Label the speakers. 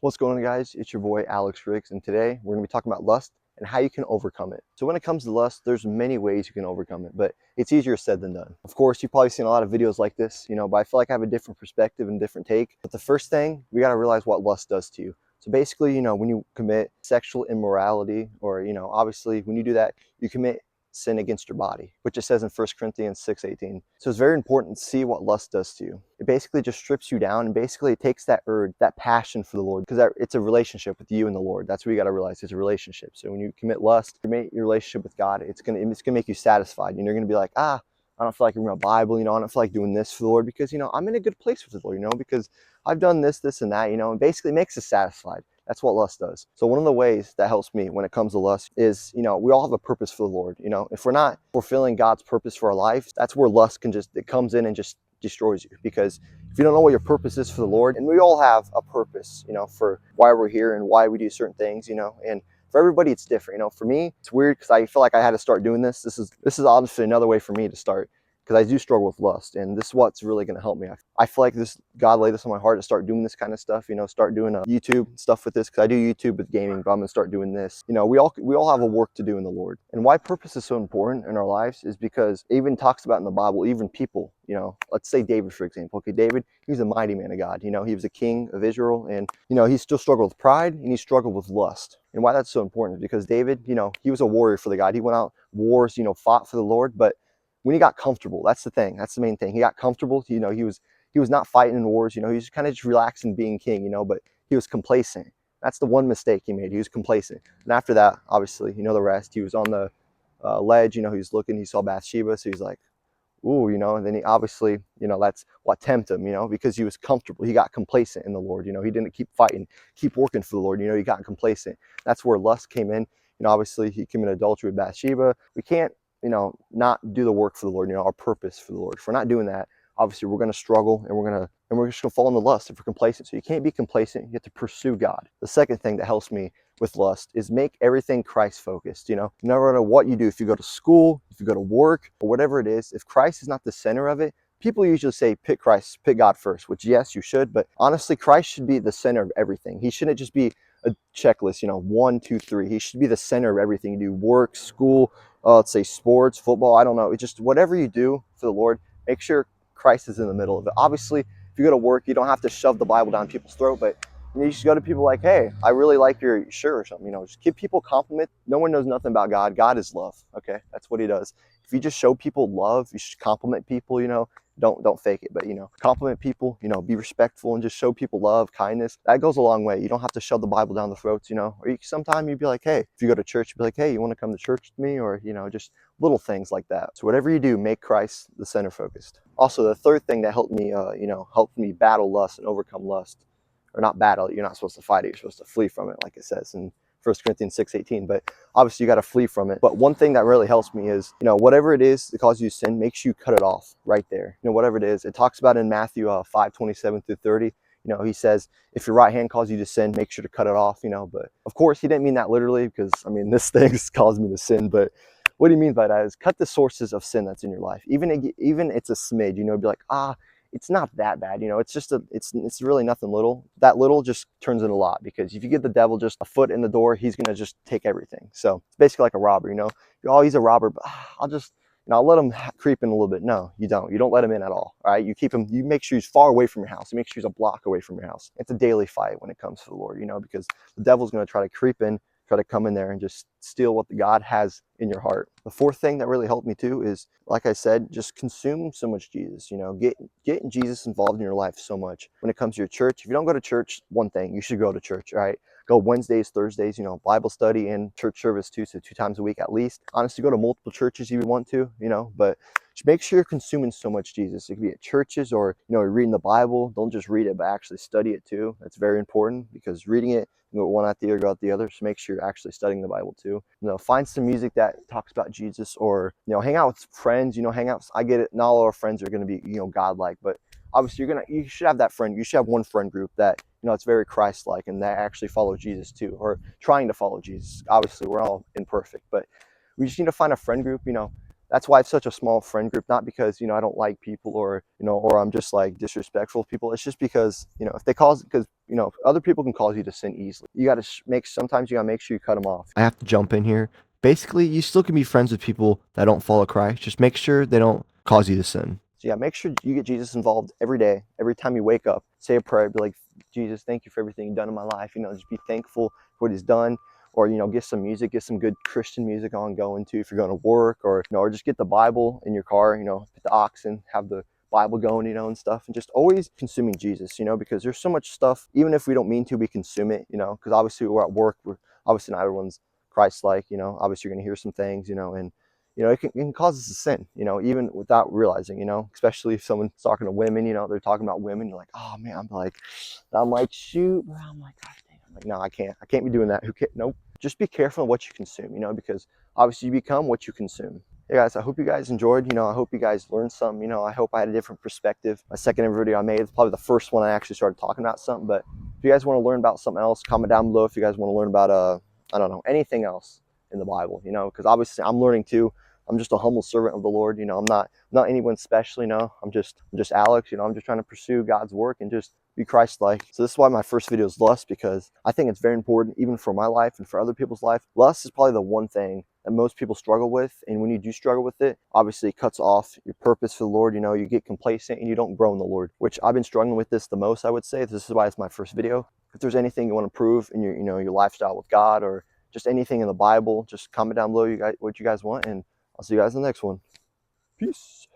Speaker 1: What's going on, guys? It's your boy Alex Riggs, and today we're going to be talking about lust and how you can overcome it. So when it comes to lust, there's many ways you can overcome it, but it's easier said than done. Of course, you've probably seen a lot of videos like this, but I feel like I have a different perspective and different take. But the first thing, we got to realize what lust does to you. So basically, when you commit sexual immorality, or, obviously when you do that, you commit sin against your body, which it says in 1 Corinthians 6:18. So it's very important to see what lust does to you. It basically just strips you down, and basically it takes that urge, that passion for the Lord, because it's a relationship with you and the Lord. That's what you got to realize. It's a relationship. So when you commit lust, you make your relationship with God, it's gonna make you satisfied. You're gonna be like, I don't feel like reading my Bible, I don't feel like doing this for the Lord, because I'm in a good place with the Lord, because I've done this, and that, and basically it makes us satisfied. That's what lust does. So one of the ways that helps me when it comes to lust is, we all have a purpose for the Lord. If we're not fulfilling God's purpose for our life, that's where lust it comes in and just destroys you. Because if you don't know what your purpose is for the Lord, and we all have a purpose, for why we're here and why we do certain things, and for everybody it's different. For me, it's weird because I feel like I had to start doing this. This is obviously another way for me to start, because I do struggle with lust, and this is what's really going to help me. I feel like God laid this on my heart to start doing this kind of stuff, start doing YouTube stuff with this, because I do YouTube with gaming, but I'm going to start doing this. We all have a work to do in the Lord. And why purpose is so important in our lives is because it even talks about in the Bible, even people, let's say David, for example. Okay, David, he was a mighty man of God. He was a king of Israel, and, he still struggled with pride, and he struggled with lust. And why that's so important is because David, he was a warrior for the God. He went out wars, fought for the Lord, but when he got comfortable, that's the thing. That's the main thing. He got comfortable. He was not fighting in wars. He was kind of just relaxing being king. But he was complacent. That's the one mistake he made. He was complacent. And after that, obviously, the rest. He was on the ledge. He was looking. He saw Bathsheba. So he's like, ooh, And then he obviously, that's what tempted him. Because he was comfortable. He got complacent in the Lord. He didn't keep fighting, keep working for the Lord. He got complacent. That's where lust came in. Obviously, he committed adultery with Bathsheba. We can't not do the work for the Lord, our purpose for the Lord. If we're not doing that, obviously we're going to struggle, and we're just going to fall in the lust if we're complacent. So you can't be complacent. You have to pursue God. The second thing that helps me with lust is make everything Christ focused. No matter what you do, if you go to school, if you go to work, or whatever it is, if Christ is not the center of it, people usually say pick God first, which yes, you should, but honestly, Christ should be the center of everything. He shouldn't just be a checklist, 1, 2, 3. He should be the center of everything you do: work, school, let's say sports, football, I don't know. It's just whatever you do for the Lord, make sure Christ is in the middle of it. Obviously, if you go to work, you don't have to shove the Bible down people's throat, but you just go to people like, hey, I really like your shirt or something. Just give people a compliment. No one knows nothing about God. God is love. Okay, that's what he does. If you just show people love, you should compliment people. Don't fake it, but compliment people. Be respectful and just show people love, kindness. That goes a long way. You don't have to shove the Bible down the throats. Or sometimes you'd be like, hey, if you go to church, you'd be like, hey, you want to come to church with me? Or just little things like that. So whatever you do, make Christ the center focused. Also, the third thing that helped me battle lust and overcome lust, or not battle, you're not supposed to fight it, you're supposed to flee from it, like it says in 1 Corinthians 6:18, but obviously you got to flee from it. But one thing that really helps me is, whatever it is that causes you to sin, make sure you cut it off right there. Whatever it is. It talks about in Matthew 5:27-30. He says, if your right hand causes you to sin, make sure to cut it off. But of course he didn't mean that literally, because this thing's caused me to sin. But what he means by that is cut the sources of sin that's in your life. Even it's a smidge, be like, it's not that bad, it's just it's really nothing little. That little just turns into a lot, because if you give the devil just a foot in the door, he's gonna just take everything. So it's basically like a robber. He's a robber, but I'll let him creep in a little bit. No, you don't let him in at all right? You keep him, you make sure he's far away from your house. You make sure he's a block away from your house. It's a daily fight when it comes to the Lord, because the devil's going to try to creep in, try to come in there and just steal what God has in your heart. The fourth thing that really helped me too is, like I said, just consume so much Jesus. Get Jesus involved in your life so much. When it comes to your church, if you don't go to church, one thing, you should go to church, all right? Go Wednesdays, Thursdays, Bible study and church service too, so 2 times a week at least. Honestly, go to multiple churches if you want to, but just make sure you're consuming so much Jesus. It could be at churches, or you're reading the Bible. Don't just read it, but actually study it too. That's very important, because reading it, go one out the ear, go out the other. So make sure you're actually studying the Bible too. Find some music that talks about Jesus, or hang out with friends. Hang out. I get it. Not all our friends are going to be godlike, but obviously you should have that friend. You should have one friend group that it's very Christ-like, and that actually follow Jesus too, or trying to follow Jesus. Obviously, we're all imperfect, but we just need to find a friend group, That's why it's such a small friend group, not because, you know, I don't like people or, you know, or I'm just like disrespectful to people. It's just because, you know, if they cause, because, you know, other people can cause you to sin easily. You got to sometimes you got to make sure you cut them off. I have to jump in here. Basically, you still can be friends with people that don't follow Christ. Just make sure they don't cause you to sin. So yeah, make sure you get Jesus involved every day. Every time you wake up, say a prayer, be like, Jesus, thank you for everything you've done in my life. You know, just be thankful for what he's done. Or, you know, get some music, get some good Christian music on going to if you're going to work, or, you know, or just get the Bible in your car, you know, put the aux in, have the Bible going, you know, and stuff, and just always consuming Jesus, you know, because there's so much stuff, even if we don't mean to, we consume it, you know, because obviously we're at work, we're obviously not everyone's Christ-like, you know, obviously you're going to hear some things, you know, and, you know, it can cause us to sin, you know, even without realizing, you know, especially if someone's talking to women, you know, they're talking about women, you're like, oh man, I'm like, shoot, bro, I'm like, gosh dang, I'm like, no, I can't be doing that. Who can't, nope. Just be careful of what you consume, you know, because obviously you become what you consume. Hey guys, I hope you guys enjoyed, you know, I hope you guys learned something, you know, I hope I had a different perspective. My second ever video I made, it's probably the first one I actually started talking about something, but if you guys want to learn about something else, comment down below. If you guys want to learn about, I don't know, anything else in the Bible, you know, because obviously I'm learning too. I'm just a humble servant of the Lord, you know, I'm not anyone special, you know, I'm just Alex, you know, I'm just trying to pursue God's work and just be Christ-like. So this is why my first video is lust, because I think it's very important, even for my life and for other people's life. Lust is probably the one thing that most people struggle with, and when you do struggle with it, obviously it cuts off your purpose for the Lord. You know, you get complacent and you don't grow in the Lord, which I've been struggling with this the most, I would say. This is why it's my first video. If there's anything you want to prove in your, you know, your lifestyle with God, or just anything in the Bible, just comment down below what you guys want, and I'll see you guys in the next one. Peace.